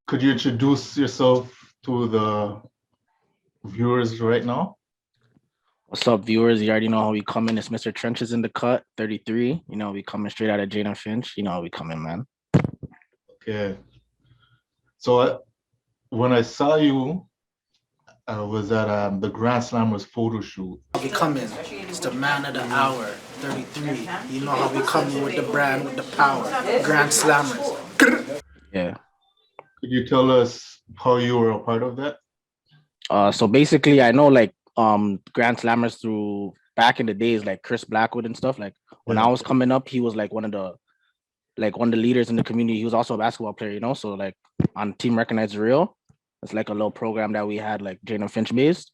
Could you introduce yourself to the viewers right now? What's up, viewers? You already know how we come in. It's Mr. Trenches in the cut, 33. We coming straight out of Jane and Finch. You know how we come in, man. Okay. So when I saw you, I was at the Grand Slammers photo shoot. We coming. It's the man of the hour, 33. You know how we coming with the brand, with the power. Grand Slammers. Yeah. Could you tell us how you were a part of that? So basically, I know Grand Slammers through back in the days, like Chris Blackwood and stuff. Like when I was coming up, he was like one of the leaders in the community. He was also a basketball player, So like on Team Recognize Real, it's like a little program that we had like Jane and Finch based,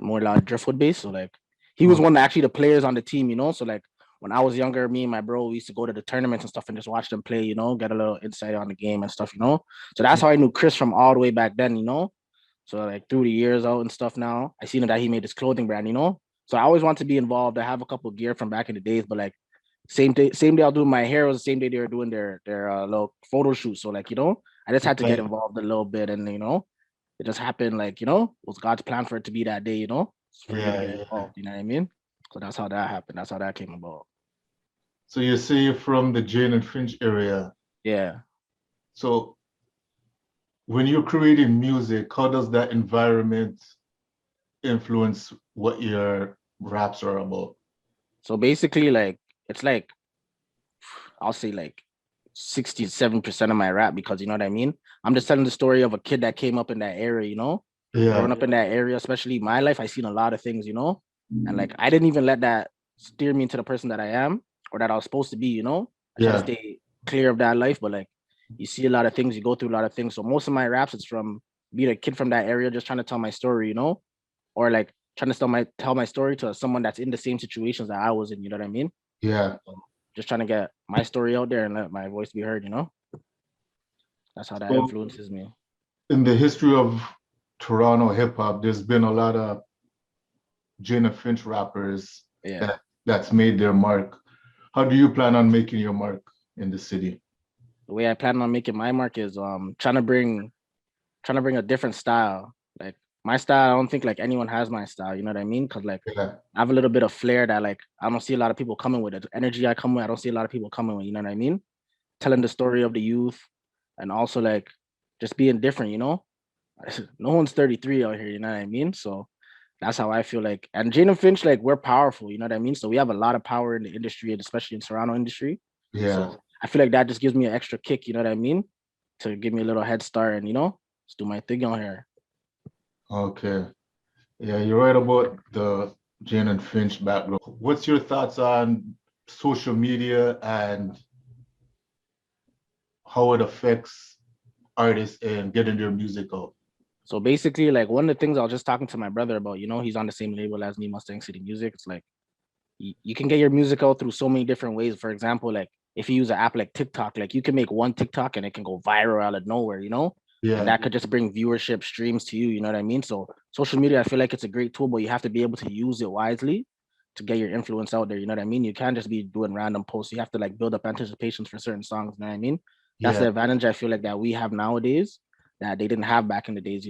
more like Driftwood based. So like he was one of actually the players on the team, So like when I was younger, me and my bro, we used to go to the tournaments and stuff and just watch them play, get a little insight on the game and stuff. So that's how I knew Chris from all the way back then, So like through the years out and stuff now, I seen that he made his clothing brand, So I always want to be involved. I have a couple of gear from back in the days, but like same day I'll do my hair was the same day they were doing their little photo shoot. So like, I just had to get involved a little bit and it just happened like, it was God's plan for it to be that day, for me to get involved, you know what I mean? So that's how that happened. That's how that came about. So you say you're from the Jane and Finch area. Yeah. So when you're creating music, how does that environment influence what your raps are about? So basically, like, it's like, I'll say like 67% of my rap because you know what I mean? I'm just telling the story of a kid that came up in that area, Growing up in that area, especially my life, I've seen a lot of things, And like I didn't even let that steer me into the person that I am or that I was supposed to be, I try to stay clear of that life, but like you see a lot of things, you go through a lot of things. So most of my raps, it's from being a kid from that area, just trying to tell my story, or like trying to tell my story to someone that's in the same situations that I was in, you know what I mean? Yeah. Just trying to get my story out there and let my voice be heard, That's how that influences me. In the history of Toronto hip hop, there's been a lot of Jane and Finch rappers that's made their mark. How do you plan on making your mark in the city? The way I plan on making my mark is trying to bring a different style. Like my style, I don't think like anyone has my style, you know what I mean? Because like I have a little bit of flair that like I don't see a lot of people coming with it. The energy I come with, I don't see a lot of people coming with, you know what I mean? Telling the story of the youth and also like just being different, No one's 33 out here, you know what I mean? So that's how I feel like. And Jane and Finch, like we're powerful, you know what I mean? So we have a lot of power in the industry, and especially in Toronto industry. Yeah. So I feel like that just gives me an extra kick, you know what I mean? To give me a little head start and just do my thing on here. Okay. Yeah, you're right about the Jane and Finch background. What's your thoughts on social media and how it affects artists and getting their music out? So basically, like one of the things I was just talking to my brother about, he's on the same label as me, Mustang City Music. It's like you can get your music out through so many different ways. For example, like if you use an app like TikTok, like you can make one TikTok and it can go viral out of nowhere, Yeah. And that could just bring viewership streams to you, you know what I mean? So social media, I feel like it's a great tool, but you have to be able to use it wisely to get your influence out there, you know what I mean? You can't just be doing random posts. You have to like build up anticipations for certain songs, you know what I mean? That's the advantage I feel like that we have nowadays that they didn't have back in the days,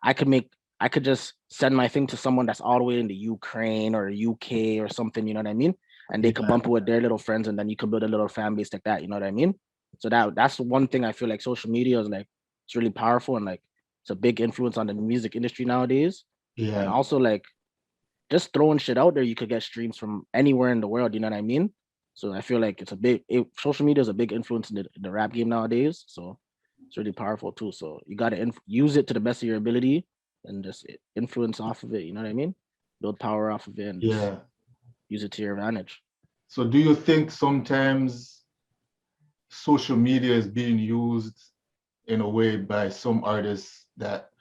I could just send my thing to someone that's all the way in the Ukraine or UK or something, you know what I mean? And they could bump it with their little friends and then you can build a little fan base like that, you know what I mean? So that's one thing I feel like social media is like, it's really powerful and like, it's a big influence on the music industry nowadays. Yeah. And also like, just throwing shit out there, you could get streams from anywhere in the world, you know what I mean? So I feel like social media is a big influence in the rap game nowadays. So it's really powerful too. So you got to use it to the best of your ability and just influence off of it. You know what I mean? Build power off of it and use it to your advantage. So do you think sometimes social media is being used in a way by some artists that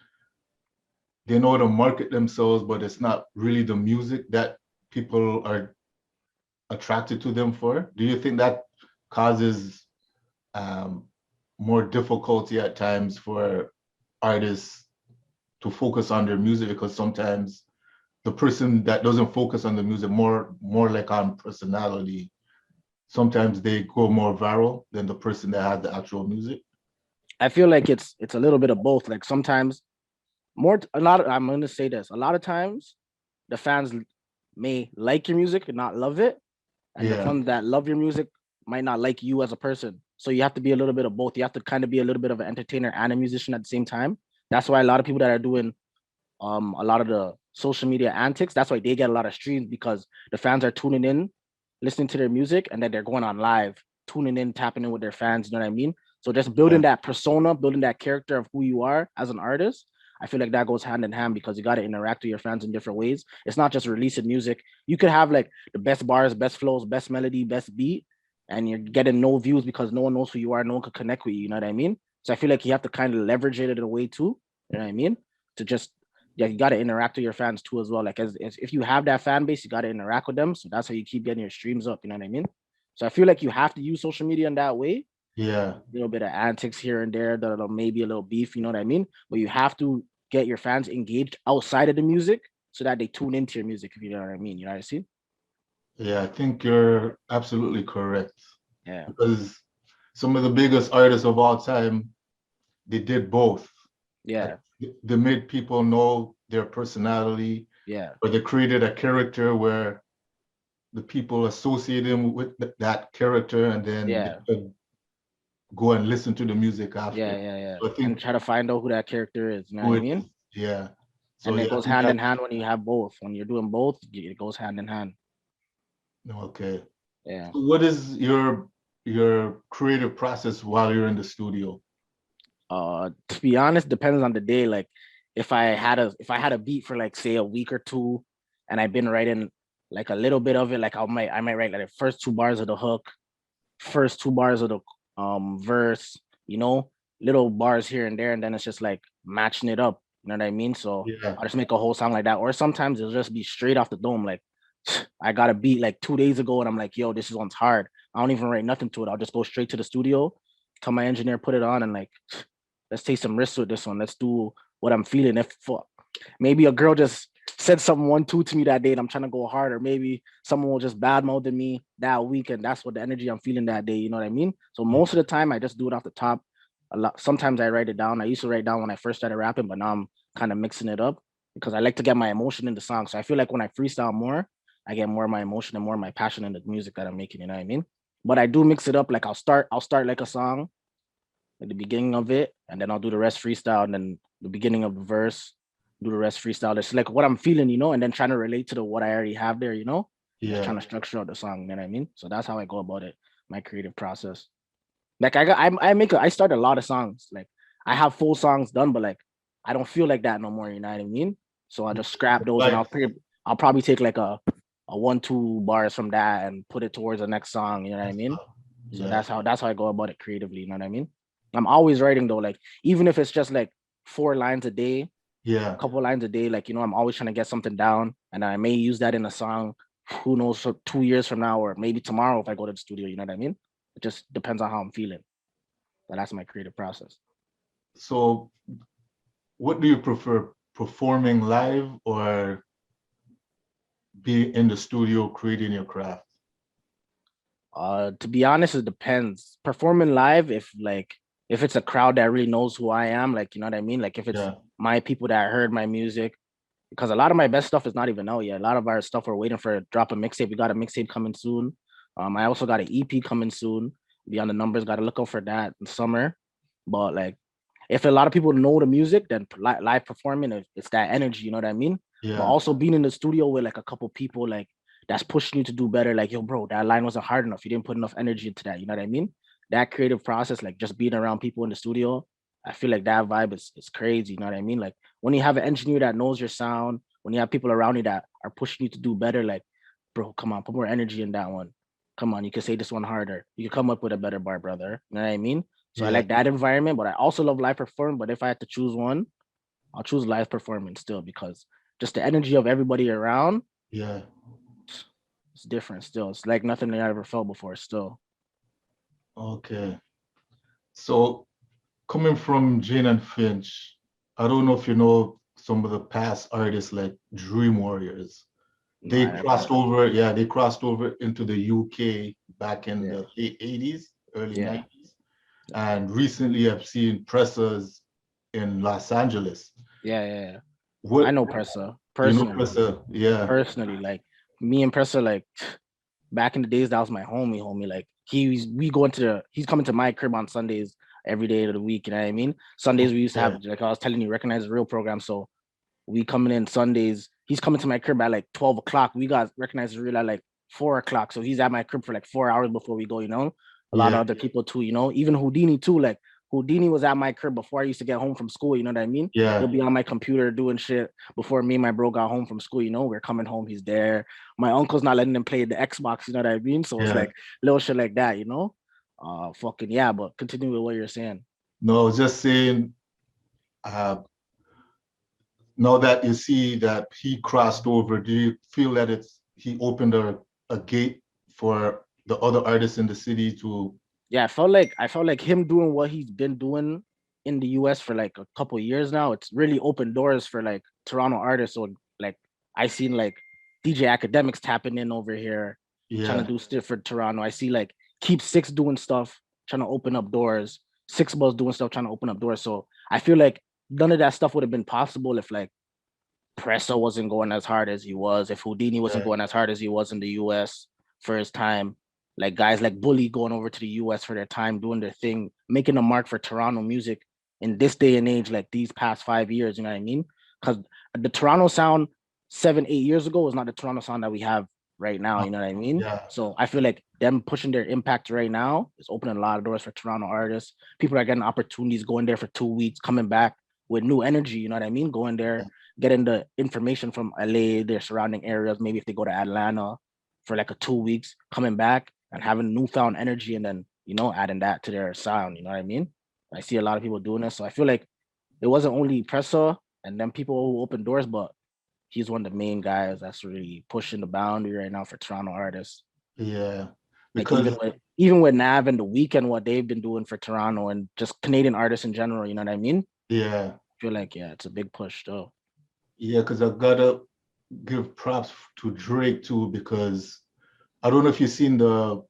they know how to market themselves, but it's not really the music that people are attracted to them for? Do you think that causes more difficulty at times for artists to focus on their music because sometimes the person that doesn't focus on the music more like on personality, sometimes they go more viral than the person that has the actual music? I feel like it's a little bit of both. Like sometimes I'm gonna say this. A lot of times the fans may like your music and not love it. And the Yeah, ones that love your music might not like you as a person. So you have to be a little bit of both. You have to kind of be a little bit of an entertainer and a musician at the same time. That's why a lot of people that are doing a lot of the social media antics, that's why they get a lot of streams because the fans are tuning in, listening to their music, and then they're going on live, tuning in, tapping in with their fans. You know what I mean? So just building that persona, building that character of who you are as an artist, I feel like that goes hand in hand because you got to interact with your fans in different ways. It's not just releasing music. You could have like the best bars, best flows, best melody, best beat, and you're getting no views because no one knows who you are. No one could connect with you. You know what I mean? So I feel like you have to kind of leverage it in a way too. You know what I mean? To just yeah, you got to interact with your fans too as well. Like as if you have that fan base, you got to interact with them. So that's how you keep getting your streams up. You know what I mean? So I feel like you have to use social media in that way. yeah, A little bit of antics here and there, that maybe a little beef. You know what I mean? But you have to get your fans engaged outside of the music so that they tune into your music. If you know what I mean, you know what I see? yeah. I think you're absolutely correct Yeah, because some of the biggest artists of all time, they did both. Like, yeah, they made people know their personality, yeah, or they created a character where the people associate him with that character, and then they yeah, could go and listen to the music yeah, after. yeah, yeah. So I And think try to find out who that character is. You know what who I it mean? is, yeah. So And it yeah, I goes think hand that in hand when you have both. When you're doing both, it goes hand in hand. okay. Yeah. So what is your creative process while you're in the studio? To be honest, depends on the day. Like if I had a beat for like say a week or two, and I've been writing like a little bit of it, like I might write like the first two bars of the hook, first two bars of the verse, you know, little bars here and there, and then it's just like matching it up. You know what I mean? So Yeah, I'll just make a whole song like that. Or sometimes it'll just be straight off the dome. Like I got a beat like 2 days ago, and I'm like, yo, this one's hard. I don't even write nothing to it. I'll just go straight to the studio, tell my engineer put it on, and like let's take some risks with this one. Let's do what I'm feeling. If maybe a girl just said something 1-2 to me that day and I'm trying to go hard, or maybe someone will just badmouth me that week, and that's what the energy I'm feeling that day. You know what I mean? So most of the time I just do it off the top. A lot sometimes I write it down. I used to write down when I first started rapping, but now I'm kind of mixing it up because I like to get my emotion in the song. So I feel like when I freestyle more, I get more of my emotion and more of my passion in the music that I'm making. You know what I mean? But I do mix it up. Like I'll start like a song, like the beginning of it, and then I'll do the rest freestyle, and then the beginning of the verse, do the rest freestyle. It's like what I'm feeling, and then trying to relate to what I already have there, and just yeah. trying to structure out the song. You know what I mean? So that's how I go about it, my creative process. Like I start a lot of songs. Like I have full songs done, but like I don't feel like that no more. You know what I mean? So I just scrap those, and Like, I'll probably take like a 1-2 bars from that and put it towards the next song. You know what I mean? So yeah, that's how I go about it creatively. You know what I mean? I'm always writing though, like even if it's just like 4 lines a day, yeah. couple lines a day, like I'm always trying to get something down, and I may use that in a song. Who knows, for 2 years from now, or maybe tomorrow if I go to the studio. You know what I mean? It just depends on how I'm feeling. But that's my creative process. So what do you prefer, performing live or be in the studio creating your craft? To be honest, it depends. Performing live, if it's a crowd that really knows who I am, like you know what I mean. Like if it's Yeah, my people that heard my music, because a lot of my best stuff is not even out yet. A lot of our stuff we're waiting for a drop a mixtape. We got a mixtape coming soon. I also got an EP coming soon. Beyond the numbers, got to look out for that in summer. But like, if a lot of people know the music, then live performing, it's that energy. You know what I mean? But yeah, also being in the studio with like a couple people like that's pushing you to do better. Like, yo, bro, that line wasn't hard enough. You didn't put enough energy into that. You know what I mean? That creative process, like just being around people in the studio, I feel like that vibe is crazy. You know what I mean? Like when you have an engineer that knows your sound, when you have people around you that are pushing you to do better, like, bro, come on, put more energy in that one. Come on, you can say this one harder. You can come up with a better bar, brother. You know what I mean? So I yeah, like that environment, but I also love live performing. But if I had to choose one, I'll choose live performance still because just the energy of everybody around, yeah. it's different still. It's like nothing I ever felt before still. Okay. So coming from Jane and Finch, I don't know if you know some of the past artists like Dream Warriors. No, They I never crossed heard of over, yeah, they crossed over into the UK back in it. the late 80s, early Yeah, 90s. And recently I've seen Pressas in Los Angeles. Yeah. I What, know Pressa you know personally. Pressa? Yeah. Personally, like me and Pressa, like back in the days, that was my homie. Like he's coming to my crib on Sundays every day of the week. You know what I mean? Sundays we used to have, Yeah. like I was telling you, Recognize the Real program. So we coming in Sundays. He's coming to my crib at like 12 o'clock. We got Recognize the Real at like 4 o'clock. So he's at my crib for like 4 hours before we go, you know? A lot of Yeah. other people too, you know, even Houdini too. Like Houdini was at my crib before I used to get home from school, you know what I mean? He'll Yeah. be on my computer doing shit before me and my bro got home from school, you know, we're coming home, he's there. My uncle's not letting him play the Xbox, you know what I mean? So it's Yeah. like little shit like that, you know? Fucking yeah, but continue with what you're saying. No, I was just saying, uh, now that you see that he crossed over, do you feel that he opened a gate for the other artists in the city to? Yeah, I felt like him doing what he's been doing in the US for like a couple years now. It's really opened doors for like Toronto artists. So like I seen like DJ Academics tapping in over here, trying to Yeah. do stuff for Toronto. I see like Keep Six doing stuff, trying to open up doors. Six Buzz doing stuff, trying to open up doors. So I feel like none of that stuff would have been possible if like Pressa wasn't going as hard as he was, if Houdini wasn't Yeah. going as hard as he was in the US for his time, like guys like Bully going over to the US for their time, doing their thing, making a mark for Toronto music in this day and age, like these past 5 years, you know what I mean? Because the Toronto sound 7, 8 years ago was not the Toronto sound that we have right now, you know what I mean? Yeah. So I feel like them pushing their impact right now is opening a lot of doors for Toronto artists. People are getting opportunities going there for 2 weeks, coming back with new energy, you know what I mean? Going there, getting the information from LA, their surrounding areas. Maybe if they go to Atlanta for like a 2 weeks, coming back and having newfound energy, and then you know adding that to their sound. You know what I mean? I see a lot of people doing this, so I feel like it wasn't only Pressa and then people who open doors, but he's one of the main guys that's really pushing the boundary right now for Toronto artists. Yeah. Like Because even with Nav and the Weekend, what they've been doing for Toronto and just Canadian artists in general. You know what I mean? yeah. I feel like yeah, it's a big push though. Yeah, because I gotta give props to Drake too, because I don't know if you've seen the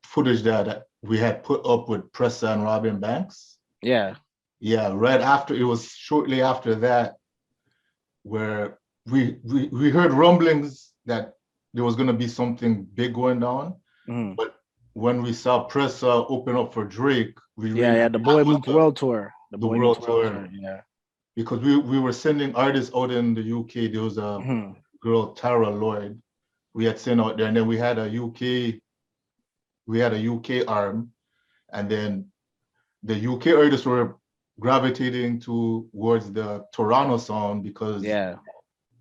footage that we had put up with Pressa and Robin Banks. Yeah. Yeah, right after, it was shortly after that where we heard rumblings that there was gonna be something big going down. Mhm. But when we saw Pressa open up for Drake, we Yeah, realized the that Boy was Meets World tour. The the Boy Meets world World tour. tour. Yeah. Because we were sending artists out in the UK. There was a Mhm. girl, Tara Lloyd, we had sent out there, and then we had a UK arm, and then the UK artists were gravitating towards the Toronto sound because Yeah.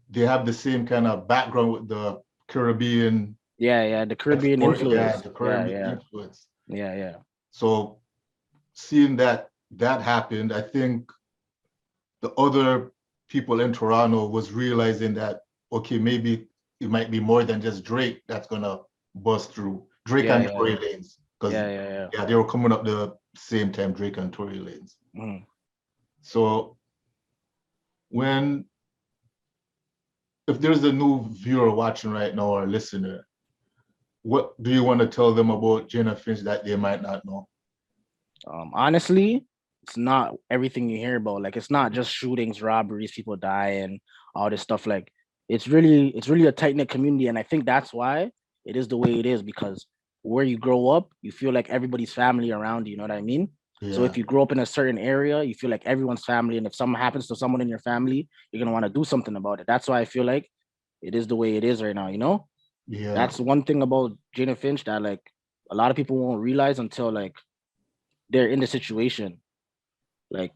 they have the same kind of background with the Caribbean Yeah. The Caribbean export, yeah, influence. the Yeah. Caribbean influence. Yeah. So seeing that happened, I think the other people in Toronto was realizing that, okay, maybe it might be more than just Drake that's gonna bust through. Drake and Yeah. Tory Lanez, because Yeah. yeah, they were coming up the same time, Drake and Tory Lanez. Mhm. So when, if there's a new viewer watching right now or listener, what do you want to tell them about Jane and Finch that they might not know? Honestly, it's not everything you hear about. Like it's not just shootings, robberies, people die, and all this stuff. Like it's really a tight knit community, and I think that's why it is the way it is because where you grow up, you feel like everybody's family around you. You know what I mean? So Yeah, if you grow up in a certain area, you feel like everyone's family, and if something happens to someone in your family, you're gonna want to do something about it. That's why I feel like it is the way it is right now. You know, yeah, that's one thing about Jane and Finch that like a lot of people won't realize until like they're in the situation. Like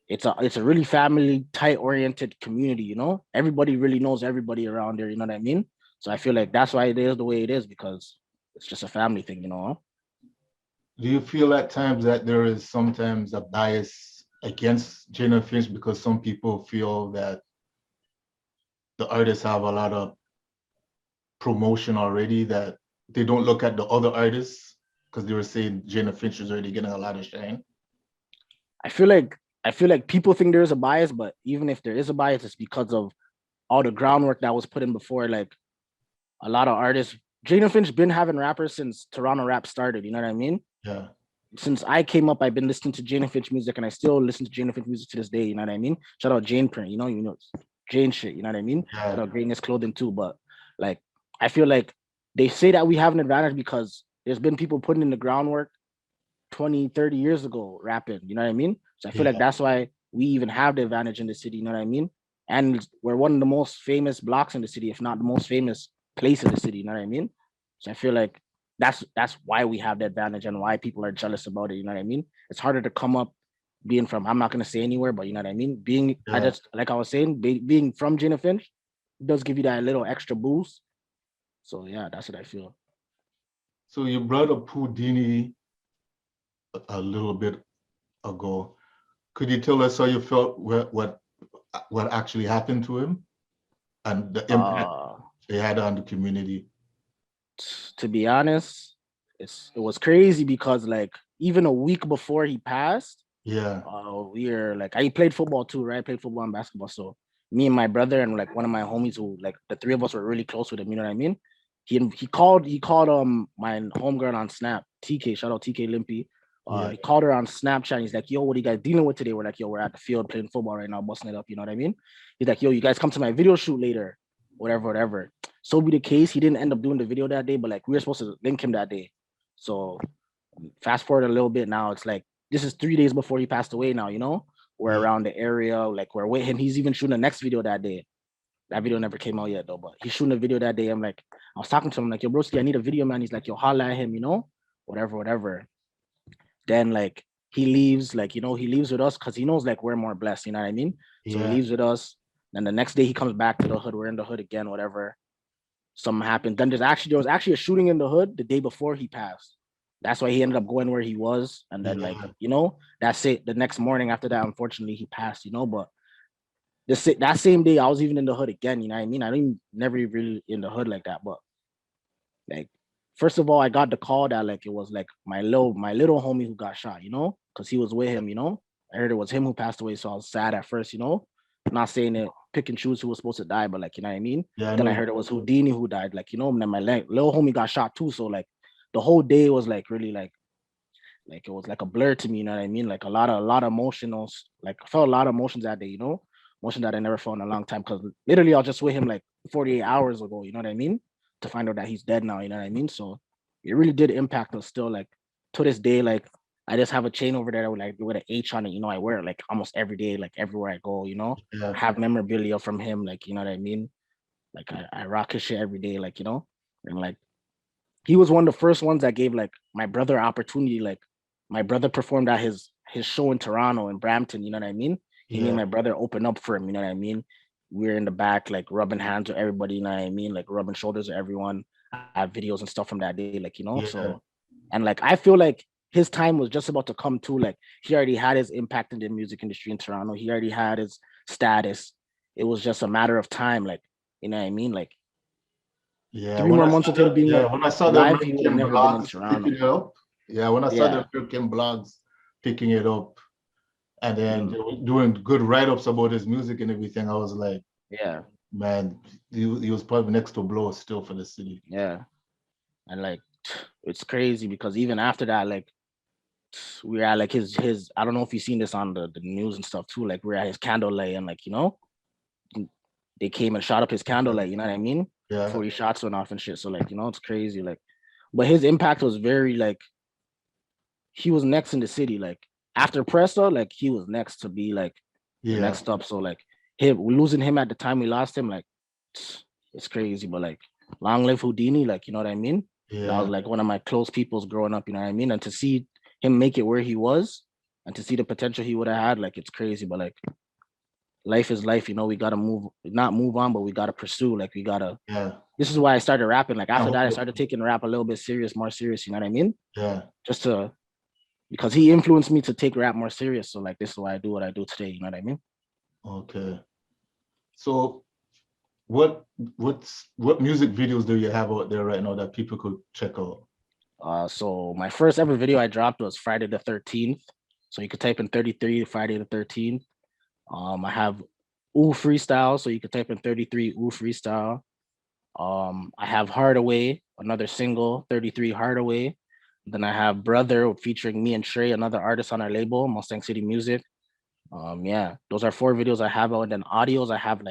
it's a really family tight oriented community, you know? Everybody really knows everybody around there, you know what I mean? So I feel like that's why it is the way it is because it's just a family thing, you know? do you feel at times that there is sometimes a bias against Jane and Finch because some people feel that the artists have a lot of promotion already, that they don't look at the other artists because they were saying Jane and Finch is already getting a lot of shine? I feel like I feel like people think there's a bias, but even if there is a bias, it's because of all the groundwork that was put in before. Like a lot of artists, Jane and Finch been having rappers since Toronto rap started, you know what I mean? Yeah. Since I came up, I've been listening to Jane and Finch music, and I still listen to Jane and Finch music to this day. You know what I mean? Shout out Jane print. You know, Jane shit. You know what I mean? Shout Yeah. out Greatness Clothing too. But like, I feel like they say that we have an advantage because there's been people putting in the groundwork 20, 30 years ago rapping. You know what I mean? So I feel like Yeah. that's why we even have the advantage in the city. You know what I mean? And we're one of the most famous blocks in the city, if not the most famous place in the city. You know what I mean? So I feel like that's why we have the advantage and why people are jealous about it. You know what I mean? It's harder to come up being from, I'm not gonna say anywhere, but you know what I mean? Being I Yeah. just like I was saying, being from Jane and Finch does give you that little extra boost. So yeah, that's what I feel. So you brought up Houdini a little bit ago. Could you tell us how you felt what actually happened to him and the impact Uh it had on the community? to be honest, it was crazy because like even a week before he passed, Yeah. we were like I played football too, right? I played football and basketball. So me and my brother and like one of my homies who like the three of us were really close with him, you know what I mean? He called my homegirl on Snap, TK, shout out TK Limpy. Yeah. He called her on Snapchat. He's like, yo, what are you guys dealing with today? We're like, yo, we're at the field playing football right now, busting it up, you know what I mean? He's like, yo, you guys come to my video shoot later, whatever, whatever. So be the case, he didn't end up doing the video that day, but like we were supposed to link him that day. So fast forward a little bit now, it's like this is 3 days before he passed away now, you know? We're Yeah. around the area, like we're with him. He's even shooting the next video that day. That video never came out yet though, but he's shooting a video that day. I'm like, I was talking to him, like, yo, broski, I need a video, man. He's like, yo, holla at him, you know? Whatever, whatever. Then like he leaves, like, you know, he leaves with us because he knows like we're more blessed, you know what I mean? So he Yeah. leaves with us. Then the next day he comes back to the hood. We're in the hood again, whatever. Something happened. Then there was actually a shooting in the hood the day before he passed. That's why he ended up going where he was. And then like, Yeah. you know, that's it. The next morning after that, unfortunately, he passed, you know, but that same day I was even in the hood again, you know what I mean? I didn't never really in the hood like that, but like first of all, I got the call that like it was like my little homie who got shot, you know, because he was with him, you know. I heard it was him who passed away, so I was sad at first, you know. Not saying it pick and choose who was supposed to die, but like you know what I mean. Yeah. I Then I know. heard it was Houdini who died, like you know. And then my little homie got shot too, so like the whole day was like really like it was like a blur to me, you know what I mean? Like a lot of emotionals, like I felt a lot of emotions that day, you know, emotions that I never felt in a long time. Cause literally I was just with him like 48 hours ago, you know what I mean? To find out that he's dead now, you know what I mean? So it really did impact us still. Like to this day, like I just have a chain over there with an H on it, you know, I wear it like almost every day, like everywhere I go, you know. Yeah. I have memorabilia from him, like you know what I mean? Like I rock his shit every day, like you know, and like he was one of the first ones that gave like my brother opportunity. Like my brother performed at his show in Toronto and Brampton. You know what I mean? He made Yeah. my brother open up for him. You know what I mean? We were in the back, like rubbing hands with everybody. You know what I mean? Like rubbing shoulders with everyone. I have videos and stuff from that day. Like you know, Yeah. so and like I feel like his time was just about to come to. Like he already had his impact in the music industry in Toronto. He already had his status. It was just a matter of time. Like you know what I mean? Like Yeah. 3 more months of him being When I saw the alive, he would have American never been in blogs picking Toronto. it up. Yeah, when I saw the Yeah, American blogs picking it up and then mm, they were doing good write-ups about his music and everything, I was like, yeah, man, he was probably next to blow still for the city. yeah. And like it's crazy because even after that, like we were at like his I don't know if you've seen this on the news and stuff too. Like we're at his candlelight and like, you know, they came and shot up his candlelight, you know what I mean? Yeah. 40 shots went off and shit. So like, you know, it's crazy. Like, but his impact was very like he was next in the city. Like after Pressa, like he was next to be like the Yeah. next up. So like him losing him at the time we lost him, like it's crazy. But like long live Houdini, like you know what I mean? That was Yeah. like one of my close peoples growing up, you know what I mean? And to see him make it where he was and to see the potential he would have had, like it's crazy. But like life is life, you know, we gotta not move on, but we gotta pursue. Like we gotta Yeah. this is why I started rapping. Like I after that, I hope- started taking rap a little bit more serious, you know what I mean? Yeah. Just to because he influenced me to take rap more serious. So like this is why I do what I do today. You know what I mean? Okay. So what music videos do you have out there right now that people could check out? So my first ever video I dropped was Friday the 13th. So you could type in 33 Friday the 13th. I have Ooh Freestyle, so you could type in 33 Ooh Freestyle. I have Hardaway, another single, 33 Hardaway. Then I have Brother featuring me and Trey, another artist on our label, Mustang City Music. Yeah, those are 4 videos I have out. And then audios, I have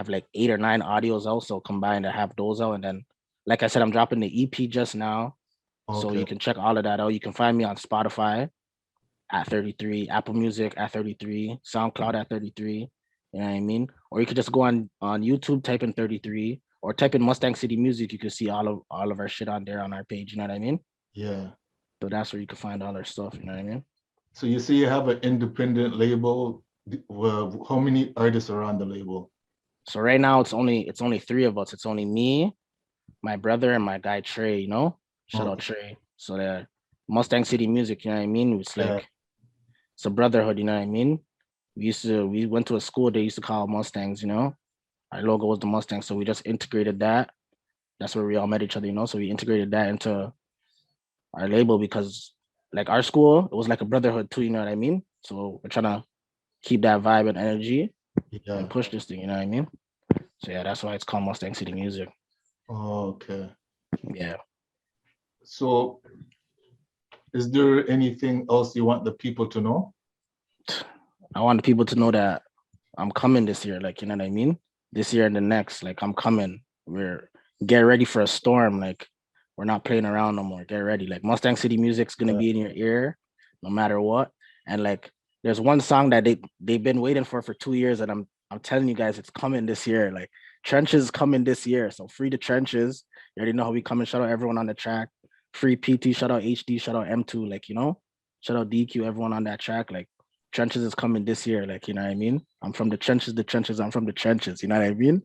like 8 or 9 audios also combined. I have those out. And then, like I said, I'm dropping the EP just now. So Okay. you can check all of that out. You can find me on Spotify at 33, Apple Music at 33, SoundCloud at 33. You know what I mean? Or you could just go on YouTube, type in 33, or type in Mustang City Music. You can see all of our shit on there on our page. You know what I mean? Yeah. So that's where you can find all our stuff. You know what I mean? So you say you have an independent label. Well, how many artists are on the label? So right now it's only 3 of us. It's only me, my brother, and my guy Trey. You know, shout out Okay. Trey. So the Mustang City Music. You know what I mean? It's Yeah. like it's a brotherhood. You know what I mean? We went to a school they used to call Mustangs. You know, our logo was the Mustang, so we just integrated that. That's where we all met each other. You know, so we integrated that into our label because like our school, it was like a brotherhood too. You know what I mean? So we're trying to keep that vibe and energy Yeah. and push this thing. You know what I mean? So yeah, that's why it's called Mustang City Music. Okay. Yeah. So is there anything else you want the people to know? I want people to know that I'm coming this year. Like, you know what I mean? This year and the next, like I'm coming. We're get ready for a storm. Like we're not playing around no more. Get ready. Like Mustang City Music's gonna be in your ear no matter what. And like there's one song that they've been waiting for 2 years, and I'm telling you guys, it's coming this year. Like Trenches coming this year. So free the Trenches. You already know how we coming. Shout out everyone on the track. Free PT. Shout out HD. Shout out M2. Like you know. Shout out DQ. Everyone on that track. Like Trenches is coming this year. Like you know what I mean. I'm from the trenches. The trenches. I'm from the trenches. You know what I mean.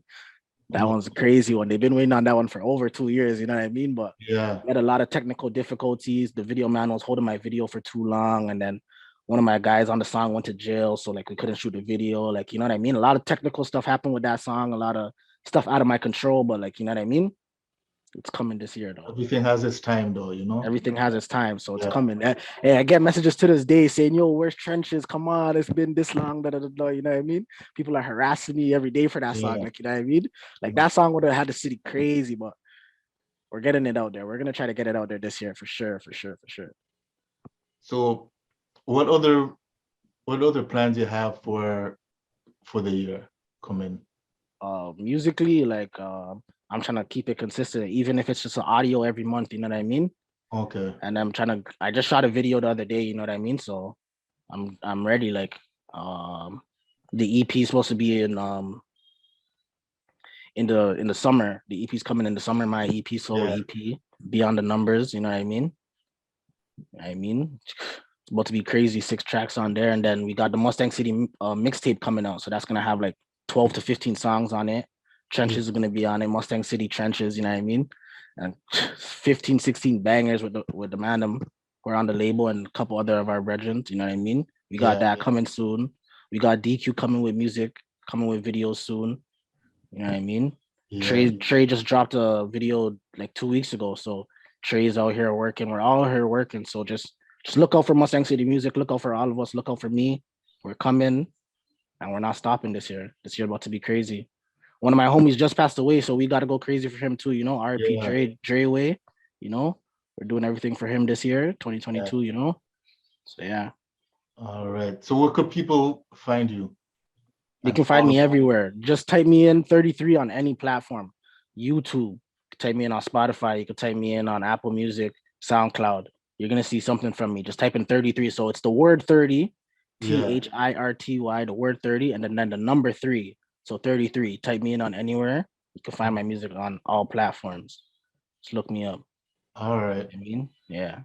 That one's a crazy one. They've been waiting on that one for over 2 years. You know what I mean. But Yeah. we had a lot of technical difficulties. The video man was holding my video for too long, and then one of my guys on the song went to jail, so like we couldn't shoot the video. Like you know what I mean. A lot of technical stuff happened with that song. A lot of stuff out of my control, but like you know what I mean. It's coming this year though. Everything has its time though, you know? Everything has its time, so it's Yeah. coming. Hey, I get messages to this day saying, "Yo, where's Trenches? Come on, it's been this long." Da, da, da, da, you know what I mean? People are harassing me every day for that song. Yeah. Like you know what I mean? Like that song would have had the city crazy, but we're getting it out there. We're gonna try to get it out there this year for sure, for sure, for sure. So what other plans you have for the year coming? Musically, like I'm trying to keep it consistent, even if it's just an audio every month. You know what I mean? Okay. And I just shot a video the other day. You know what I mean? So I'm ready. Like the EP is supposed to be in the summer. The EP's coming in the summer. My EP, solo EP, Beyond the Numbers. You know what I mean? It's about to be crazy. 6 tracks on there, and then we got the Mustang City mixtape coming out. So that's gonna have like 12 to 15 songs on it. Trenches are gonna be on it. Mustang City Trenches. You know what I mean? And 15, 16 bangers with the man them who are on the label and a couple other of our brethren. You know what I mean? We got that coming soon. We got DQ coming with music, coming with videos soon. You know what I mean? Yeah. Trey just dropped a video like 2 weeks ago. So Trey's out here working. We're all here working. So just look out for Mustang City Music. Look out for all of us. Look out for me. We're coming and we're not stopping this year. This year about to be crazy. One of my homies just passed away, so we got to go crazy for him too. You know, RP Dre way. You know, we're doing everything for him this year, 2022. You know, so yeah. All right. So where could people find you? They can find me everywhere. Just type me in 33 on any platform. YouTube, type me in on Spotify. You can type me in on Apple Music, SoundCloud. You're gonna see something from me. Just type in 33. So it's the word 30, THIRTY, the word 30, and then the number 3. So 33. Type me in on anywhere. You can find my music on all platforms. Just look me up. All right. I mean, yeah.